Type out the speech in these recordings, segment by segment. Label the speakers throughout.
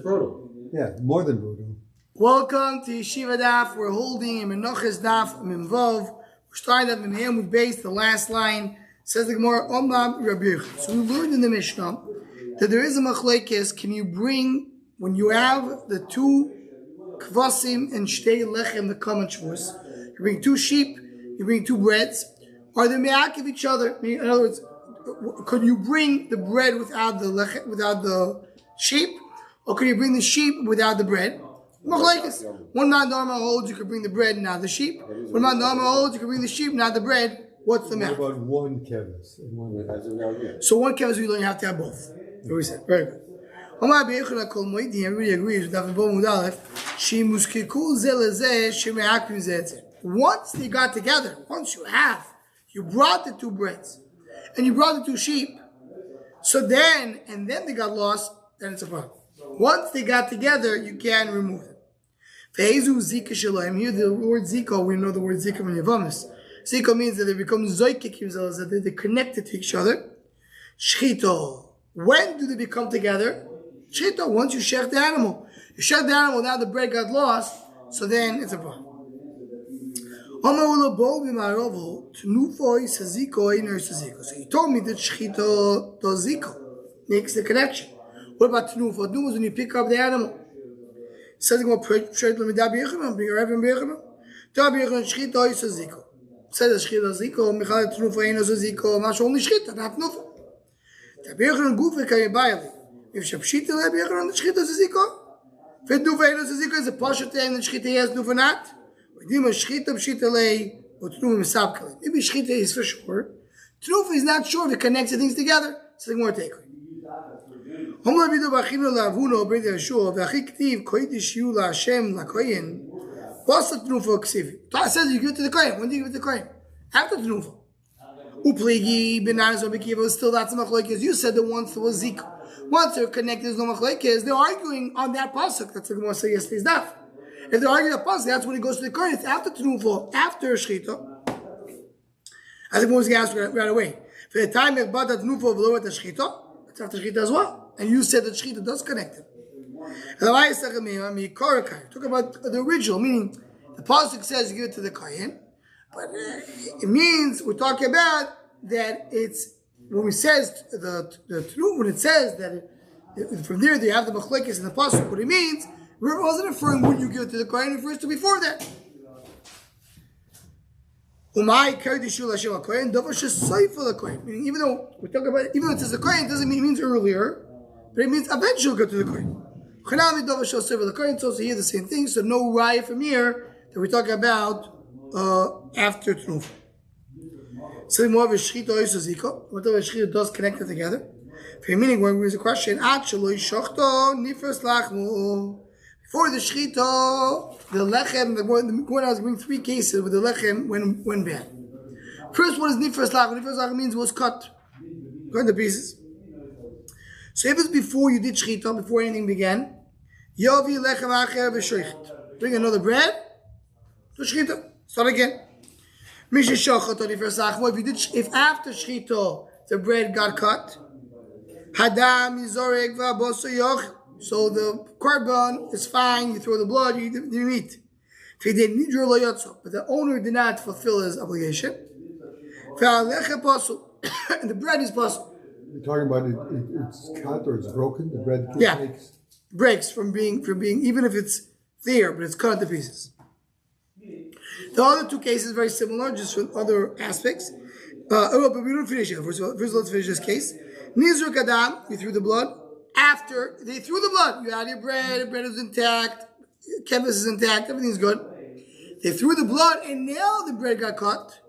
Speaker 1: brutal.
Speaker 2: Yeah, more than brutal.
Speaker 3: Welcome to Yeshiva Daf. We're holding a Menachos Daf Mimvov. We're starting at Mimham base, the last line. Says the Gemara, Omam Rabbi Yechezkel. So we learned in the Mishnah that there is a machlekes. Can you bring, when you have the two kvasim and shtei lechem, the common shvus, you bring two sheep, you bring two breads, are they me'ak of each other? In other words, could you bring the bread without the lechem, without the sheep? Or could you bring the sheep without the bread? Machlekes. One man dharma holds you could bring the bread and not the sheep. One man dharma holds you could bring the sheep, not the bread. What's the matter?
Speaker 2: What about one kevis?
Speaker 3: So one kevis we don't have to have both. What we said. Very good. Everybody agrees with once they got together, once you brought the two breads and you brought the two sheep, so then they got lost, then it's a problem. Once they got together, you can remove them. Here the word zika, we know the word zika from Yavamis. Zika means that they become zoikik, that they're connected to each other. Shchito. When do they become together? Shchito, once you shech the animal. You shech the animal, now the bread got lost, so then it's a problem. So he told me that shchito to zika makes the connection. What about Tnufa? Tnufa is when you pick up the animal. It says, bring a Rav and Bechama. Dabi Yechon Shchita is a Ziko. It says, Shchita Ziko, Michal Tnufa Eino Ziko, Mash only Shchita, not Tnufa. Dabi Yechon Gufe can you buy it. If Shapshita Dabi Yechon the Shchita is a Ziko, if Tnufa Eino Ziko is a Pasha and the Shchita yes, Tnufa not. Dima Shchita Pshita lay, or Tnufa Misabkale. Maybe Shchita is for sure. Tnufa is not sure if it connects the things together. So more take. It says you give it to the kohen. When do you give it to the kohen? After the Tnufa. Uplegi, bananas, or still that's a machlekes. You said that once there was zika. Once they're connected, there's no machlekes. They're arguing on that pasuk. That's what the Gemara said yesterday's daf. If they're arguing that pasuk, that's when it goes to the kohen. It's after Tnufa, after shchita. I think one was going to ask right away. For the time you bought that Tnufa below at the shchita, it's after shchita as well. And you said that shchita does connect it. Talk about the original, meaning the pasuk says you give it to the kohen, but it means we're talking about that it's when it says when it says that from there they have the machlekes in the pasuk. What it means, it wasn't referring when you give it to the kohen; it refers to before that. Meaning, even though we're talking about, even though it says the kohen, doesn't mean it means earlier. But it means eventually go to the kohen. It's also here the same thing. So no raya from here that we're talking about after Tnufa. So more of a shchita is a zika. Whatever shchita does connect it together. Meaning when there is a question, before the shchita, the lechem, the one I was giving three cases with the lechem went bad. First one is nifras lach. Nifras lach means it was cut into pieces. So if it's before you did shchita, before anything began, Yovi lechem acher v'shoichet. Bring another bread to shchita. Start again. If after shchita the bread got cut, hadam yizorek v'aboso yoch. So the korban is fine. You throw the blood, you eat the meat. But the owner did not fulfill his obligation. And the bread is possible.
Speaker 2: You're talking about it's cut or it's broken. The bread
Speaker 3: breaks from being even if it's there, but it's cut into pieces. The other two cases are very similar, just from other aspects. But we don't finish it. First let's finish this case. Nizruk Adam, you threw the blood. After they threw the blood, you had your bread. The bread is intact. Kevis is intact. Everything's good. They threw the blood, and now the bread got cut.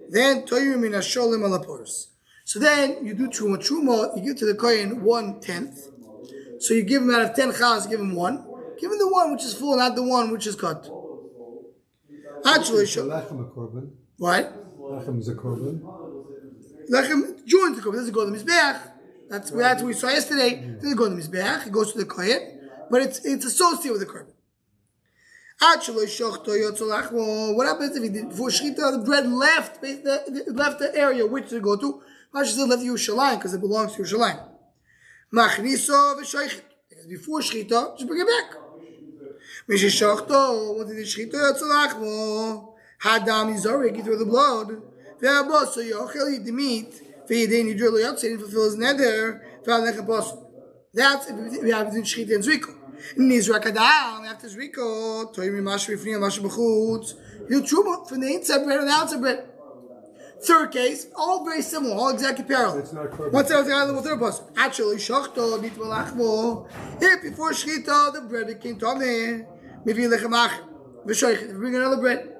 Speaker 3: Then toyim min hasholim alapors. So then you do truma. Truma, you give to the kohen 1/10. So you give him out of 10 chas, give him one. Give him the one which is full, not the one which is cut. Actually,
Speaker 2: lechem a korban.
Speaker 3: What?
Speaker 2: Lechem is a korban.
Speaker 3: Lechem joins the korban. Doesn't go to the mizbeach. That's what we saw yesterday. It doesn't go to the mizbeach. It goes to the kohen, but it's associated with the korban. What happens if he did before shchita? The bread left the area which to go to. Rashi still left Yerushalayim because it belongs to Yerushalayim. Machniso v'shoichet. Because before shchita, just bring it back. Mishishachto, what did the shchita yatzalachmo? Hadam yizorek, you throw the blood. Ve'abos, so yochel, eat the meat. Ve'yidin, you drill the yatzal, and fulfill his nether. Ve'alechem posel. That's if we have between shchita and zriko. Nizrak adam, after zriko, toyim mashu b'fnei mashu b'chutz. You truma from the inside bread and the outside bread. Third case, all very similar, all exactly parallel.
Speaker 2: It's not carbon.
Speaker 3: What's the other third person? Actually, shachto nit malachmo. If before shchita the bread became tameh, maybe lechem acher. V'shoich, bring another bread.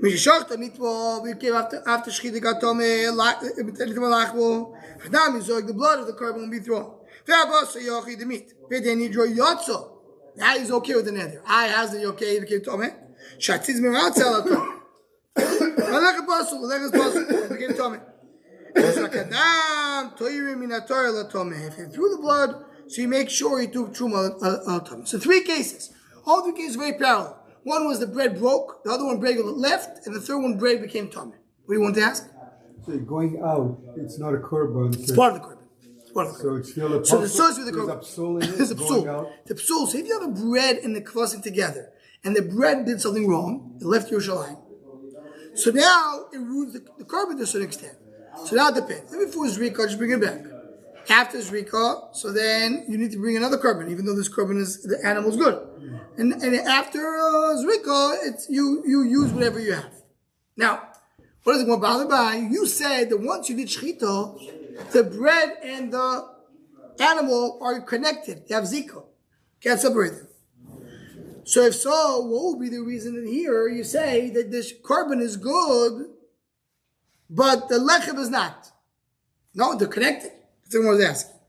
Speaker 3: Maybe shachto nit became after shchita got tameh, nit malachmo. Hadam is like the blood of the carbon will be thrown. Ve'abasa yochi the meat. But then you draw yotzo. Now he's okay with the nether. I has the okay became tameh. Shatziz miratzal atom. Became tummy. If he threw the blood, so you make sure he took truma tummy. So three cases. All three cases very parallel. One was the bread broke, the other one bread left, and the third one bread became tummy. What do you want to ask?
Speaker 2: So going out, it's not a korban.
Speaker 3: It's part of the korban.
Speaker 2: So it's still a
Speaker 3: so the source with the
Speaker 2: korban.
Speaker 3: There's a psul. The psul. So if you have a bread and the kvasim together, and the bread did something wrong, it left Yerushalayim. So now it ruins the korban to a certain extent. So now it depends. If before Zrika, just bring it back. After Zrika, so then you need to bring another korban, even though this korban is the animal's good. And after Zrika, it's you use whatever you have. Now, what is it more bothered by? You said that once you did shchita, the bread and the animal are connected. They have zika. Can't separate them. So if so, what would be the reason that here you say that this korban is good, but the lechem is not? No, they're connected. That's what I was asking.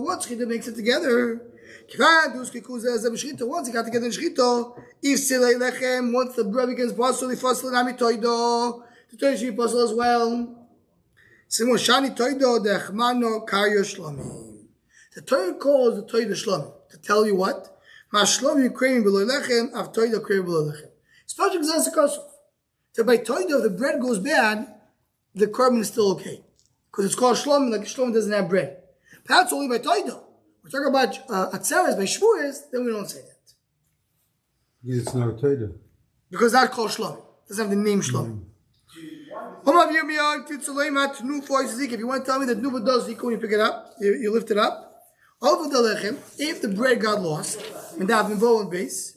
Speaker 3: What shchita makes it together? Once you got together in shchita, if silei lechem, once the bread becomes basel, ifasel nami toido, the toido should be basel as well. Simo shani toido dechmano karyo shlomim. The Torah calls the toido shlomim. To tell you what? Mashlovim craving below lechem, av toido craving below lechem. Especially because that's a kosov. So by toido, if the bread goes bad, the korban is still okay. Because it's called shlomim, like shlomim doesn't have bread. But that's only by toido. We're talking about atzeres, by shvuas, then we don't say that.
Speaker 2: It's not a toido.
Speaker 3: Because that's called shlomim. It doesn't have the name shlomim. If you want to tell me that nuva does zika when you pick it up, you lift it up. Over the lechem, if the bread got lost, and that have involved base,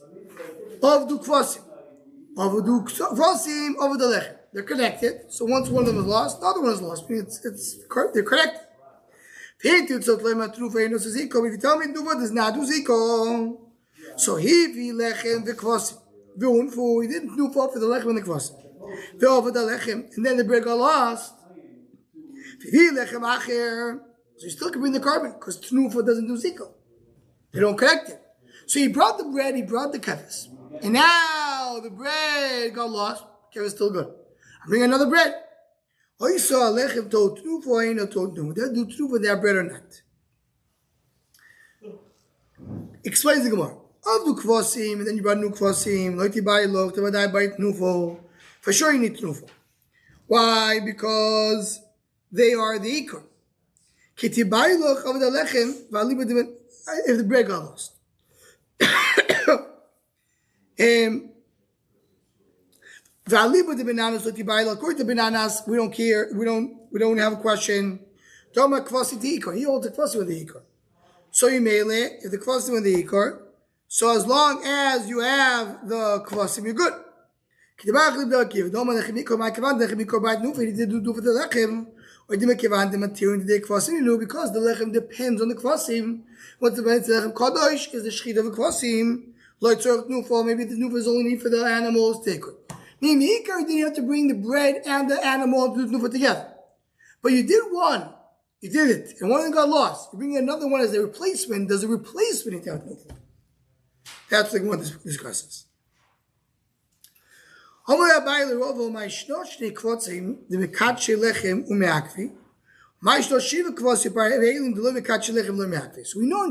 Speaker 3: of the kvasim, over the lechem, they're connected. So once one of them is lost, the other one is lost. They're connected. If you tell me nuva does not do ziko, so he lechem the kvasim. He didn't do for the lechem and the kvasim. Over the lechem, and then the bread got lost. Lechem acher. So you still can bring the korban because Tnufa doesn't do ziko. They don't connect it. So he brought the bread, he brought the kevis. And now the bread got lost. Kevis is still good. I bring another bread. Oh, you saw lechem told Tnufa, ain't no told Tnufa. They do Tnufa, they have bread or not. Explains the Gemara. Of the kvasim, and then you brought new kvasim. Loiti bai loch, tavadai bai Tnufa. For sure you need Tnufa. Why? Because they are the ikar. If the bread got lost. According to bananas, we don't care, we don't have a question. He holds the kvasi with the ikar. So you mele, if the kvasi with the ikar, so as long as you have the kvasi, you're good. Because the lechem depends on the kvasim. What the lechem kadosh is the shchita of the kvasim. Maybe the nufa is only need for the animals. Take it. Meaning, you didn't have to bring the bread and the animal to do nufa together. But you did one. You did it. And one of them got lost. You bring another one as a replacement. Does a replacement need to have nufa? That's like what this discusses. So we know in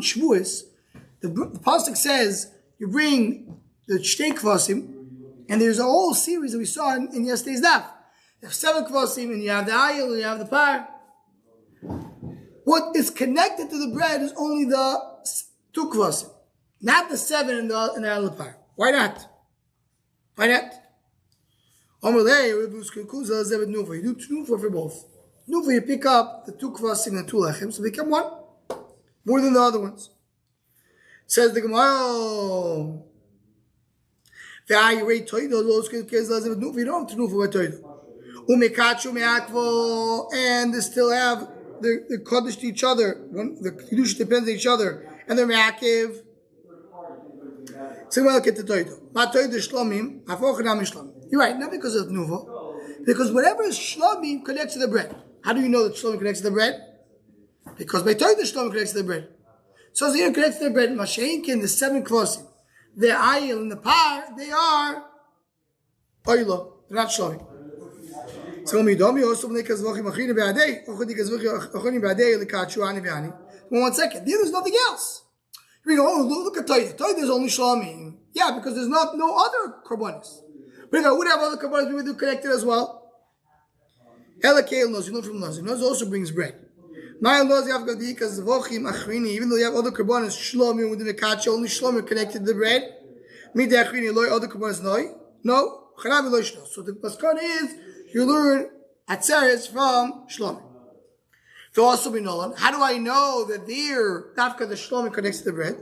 Speaker 3: Shavuos, the pasuk says you bring the shtei kvasim, and there's a whole series that we saw in yesterday's daf. You have 7 kvasim, and you have the ayil, and you have the par. What is connected to the bread is only the 2 kvasim, not the 7 in the other part. Why not? Why not? You do tnufa for both. Nufa, you pick up the 2 kvasim and 2 lechem, so they become 1. More than the other ones. Says the Gemara. You don't have tnufa by toido. And they still have they're kaddish to each other. The kedusha depends on each other, and they're me'akiv. So we'll get to toido. Ma toido shlomim, afochanam shlomim. You're right, not because of tnufa, because whatever is shlomim connects to the bread. How do you know that shlomim connects to the bread? Because by toido shlomim connects to the bread. So here connects to the bread. Masheinkin, the 7 kvasim, the ayil and the par, they are oilo. They're not shlomim. So one second. There's nothing else. We go, oh, look at Toyda. Toyda is only shlomim. Yeah, because there's no other karbonis. But if I would have other karbonis, we would do connected as well. Elakel knows, you know from Nozim. Nozim also brings bread. Even though you have other karbonis, shlomim with the mekacha, only shlomim connected to the bread. Other karbonis no. So the paskon is you learn atzeres from shlomim. To also be known, how do I know that there dafka the shlomim connects to the bread?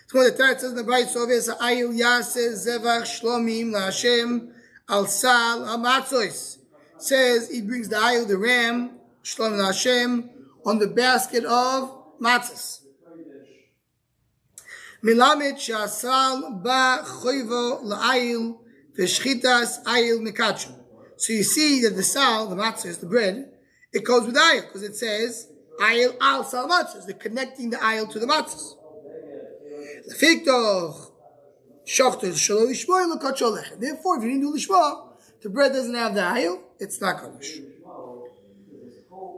Speaker 3: So the Torah says in the Brayso, so ayil yaseh zevach shlomim laHashem al sal hamatzos. Says he brings the ayil, the ram, shlomim laHashem, on the basket of matzahs. Milamed shasal ba choivo laayil v'shchitas ayil mekachu. So you see that the sal, the matzah, the bread, it goes with ayil because it says ayil al sal matzah. They're connecting the ayil to the matzahs. Therefore, if you didn't do lishma, the bread doesn't have the ayil, it's not kaddish.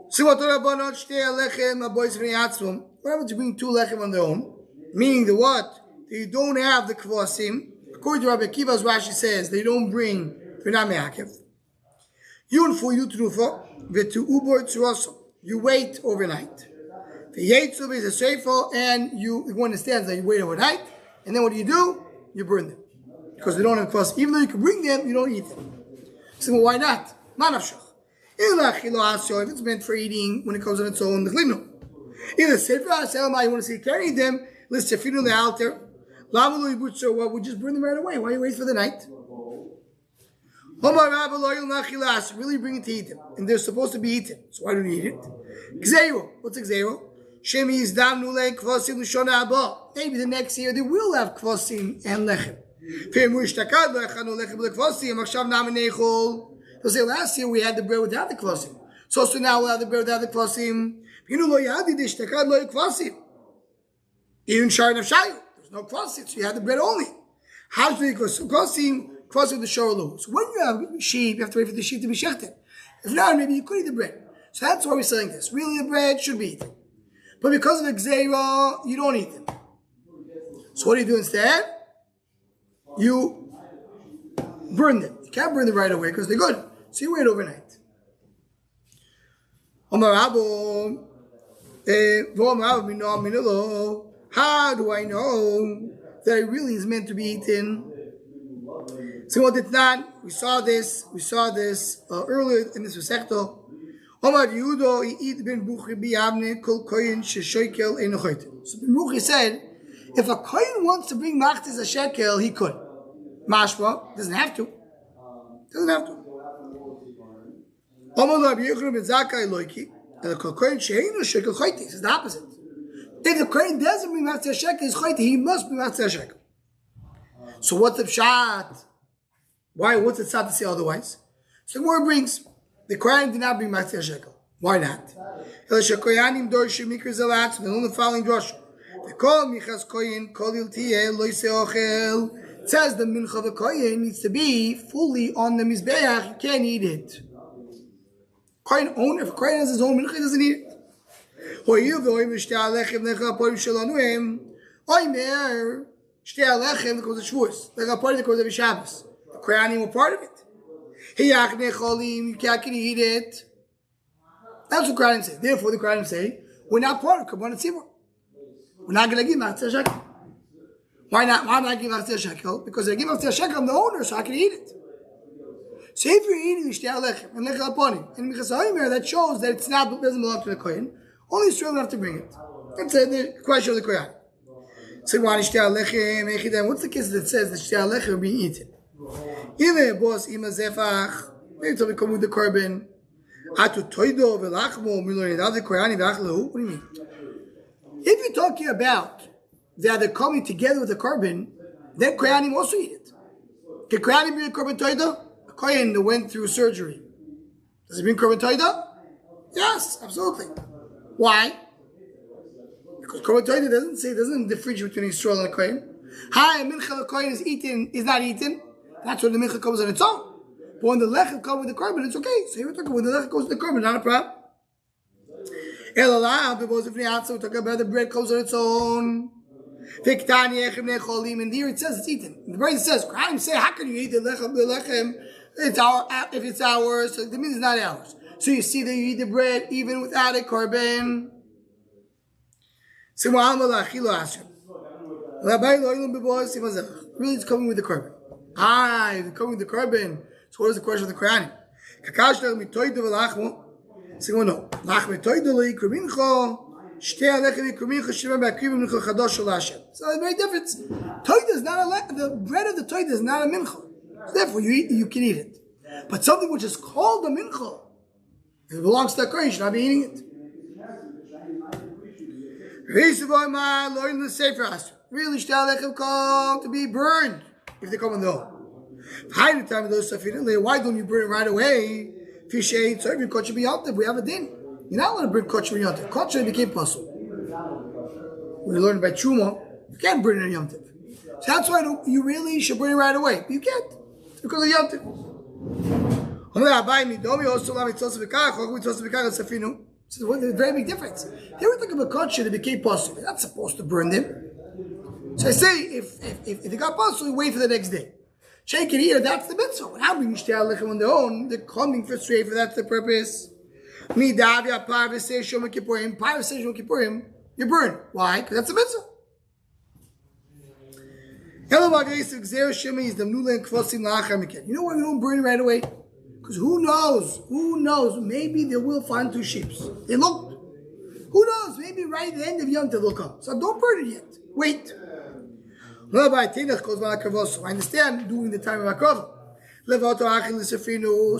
Speaker 3: What happens to bring 2 lechem on their own? Meaning the what? You don't have the kvasim. According to Rabbi Akiva's Rashi says they don't bring, they're not me'akev. You wait overnight. And you understand that you wait overnight, and then what do? You burn them. Because they don't have kvasim. Even though you can bring them, you don't eat them. So well, why not? If it's meant for eating when it comes on its own, the chlino. Either say for us, you want to see carrying them, let's say feed on the altar. So what? We just burn them right away. Why you wait for the night? Really bring it to eat them. And they're supposed to be eaten. So why don't you eat it? Gzeiro. What's gzeiro? Maybe the next year they will have kvasim and lechem. They'll say last year we had the bread without the kvasim. So now we'll have the bread without the kvasim. Even Sharon of Shayu. There's no kvasim, so you have the bread only. How do you kvasim? Kvasim the shorelu. So when you have sheep, you have to wait for the sheep to be shechted. If not, maybe you could eat the bread. So that's why we're selling this. Really, the bread should be eaten. But because of Xera, you don't eat them. So what do you do instead? You burn them. You can't burn them right away because they're good. So you wait overnight. How do I know that it really is meant to be eaten? So what did not? We saw this earlier in this Masechta. So Ben Buchi said, if a kohen wants to bring machtis a shekel, he could. Mashma doesn't have to. Doesn't have to. It's the opposite. If the kohen doesn't bring machtis a shekel, he must bring machtis a shekel. So what's the pshat? Why? What's the tzad to say otherwise? So the word brings. The Kohen did not bring Matzah Shekel. Why not? The following drush. It says the mincha of the Kohen needs to be fully on the Mizbeach. You can't eat it. Kohen own, if a Kohen has his own mincha, he doesn't eat it. The Kohanim were part of it. You can't eat it. That's what Kohanim say. Therefore, the Kohanim say, we're not part of Korban Tzibur. We're not going to give Machzir Shekel. Why not? Why am I giving Machzir Shekel? Because I give Machzir Shekel, I'm the owner, so I can eat it. So if you're eating Shtei Alechem and Lechel Aponim, and Minchas Ha'omer, that shows that it's not, doesn't belong to the Kohen. Only Israel have to bring it. That's the question of the Kohen. So why Shtei Alechem? What's the case that says that Shtei Alechem will be eaten? Either boss ima zefach, maybe it's come with the korban. Atu toido velachmo milori dav the koyani v'achlehu. What do you mean? If you're talking about that they're coming together with the korban, then koyanim also eat it. Can koyanim bring a korban toido? A kohen that went through surgery, does it bring korban toido? Yes, absolutely. Why? Because korban toido doesn't differentiate between Israel and a kohen. Hi, mincha the kohen is not eaten. That's when the mincha comes on its own. But when the lechem comes with the korban, it's okay. So here we're talking when the lechem goes with the korban, not a problem. We're talking about the bread comes on its own. And here it says it's eaten. The bread says, how can you eat the lechem? If it's ours, so that means it's not ours. So you see that you eat the bread even without a korban. Really, it's coming with the korban. It's coming with the korban. So what is the question of the Kohanim? So no. So it's very different. Toida is not the bread of the toida is not a mincha. So therefore, you can eat it. But something which is called a mincha, if it belongs to the Kohen, you should not be eating it. Really, come to be burned if they come in the home. Why don't you burn it right away? Fish ate, so every kosher b'yontiv. We have a din. You're not allowed to burn kosher b'yontiv. Kosher became possible. We learned by Truma, you can't burn it in yontiv. So that's why you really should burn it right away. But you can't. It's because of yontiv. So there's a very big difference. Here we're talking about kosher that became possible. You're not supposed to burn them. So I say, if they got possible, wait for the next day. Shake it here, that's the mitzvah. How do you Shtei Alechem on their own? They're coming for straight, for that's the purpose. Midavya Parvasei Shom Kippurim, Parvasei Shom Kippurim, you burn. Why? Because that's the mitzvah. You know why we don't burn it right away? Because who knows? Maybe they will find two sheep. They looked. Who knows? Maybe right at the end of Yom Tov will come. So don't burn it yet. Wait. I understand during the time of Akrava.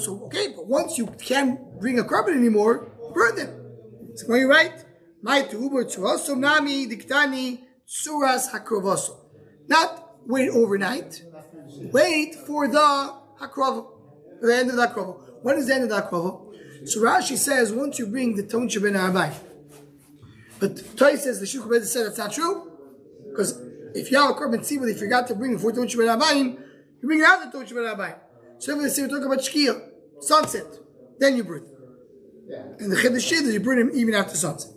Speaker 3: So okay, but once you can't bring a korban anymore, burn them. So when you're right, not wait overnight. Wait for the Akrava, the end of the Akrava. When is the end of the Akrava? So Rashi says once you bring the Ton Sheben Ha'abayim. But Toy says the Shulchan said that's not true because if you have a korban tzibur, they forgot to bring before Ton Sheben Ha'abayim, you bring it out the Ton Sheben Ha'abayim. So if they say we're talking about Shkia, sunset, then you burn them. And the Chiddush is you burn them even after sunset.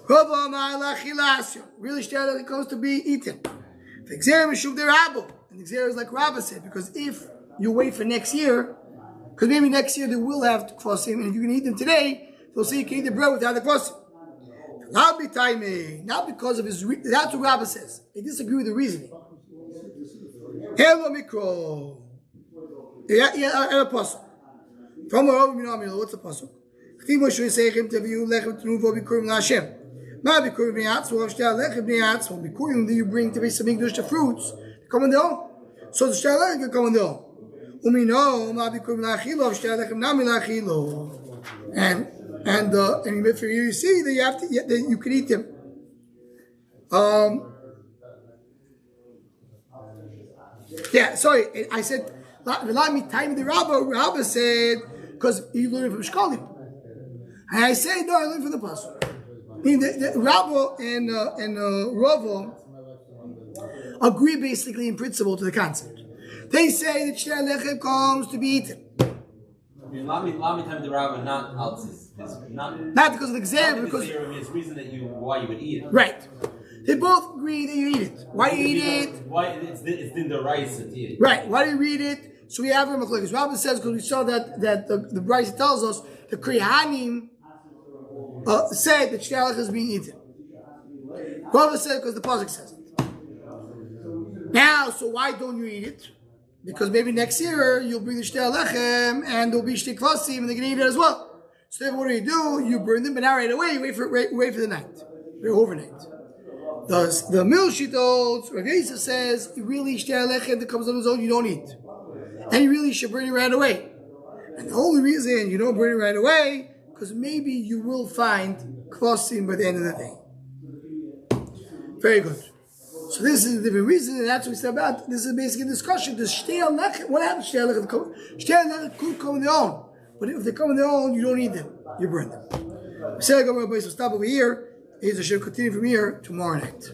Speaker 3: Really, Shtei comes to be eaten. The Xer is their Rabbo, and the Xer is like Rabba said, because if you wait for next year, because maybe next year they will have kvasim, and if you can eat them today, they'll say you can eat the bread without the kvasim. Not because of his. That's what Rabba says. They disagree with the reasoning. Hello, Mikro. Yeah, a pasuk. From what's the pasuk? Do you bring to be some English the fruits? Come on down. So the shtalah can come on down. And if you see that you have to, that you can eat them. Yeah, sorry, I said, time the Rabba said, because you learned from Shkolim. And I said, no, I learned from the Pasuk. I mean, the Rabba and Rava agree basically in principle to the concept. They say that Shtei Alechem comes to be eaten.
Speaker 1: Lami time the Rabba not Altis.
Speaker 3: Not because of the Xer, because
Speaker 1: it's reason that why you would eat it.
Speaker 3: Right. They both agree that you eat it. Why do you eat it?
Speaker 1: Why it's in the rice to eat it.
Speaker 3: Right. Why do you eat it? So we have a machlokes. Rabbi says because we saw that the rice tells us the Kriyanim said that shtei is being eaten. Rava said because the pasuk says it. Now, so why don't you eat it? Because maybe next year you'll bring the shtei lechem and there'll be shtei kvasim and they're going to eat it as well. So then what do? You burn them, but now right away you wait for the night, or overnight. The Milshitol, Rav Yosef says, really shtei lechem that comes on its own you don't eat, and you really should burn it right away. And the only reason you don't burn it right away because maybe you will find kvasim by the end of the day. Very good. So this is a different reason, and that's what we said about. This is basically a discussion. Does shtei lechem? What happens to shtei lechem? Shtei lechem could come on their own. But if they come on their own, you don't need them. You burn them. We say, we'll stop over here. Here's the show. Continue from here tomorrow night.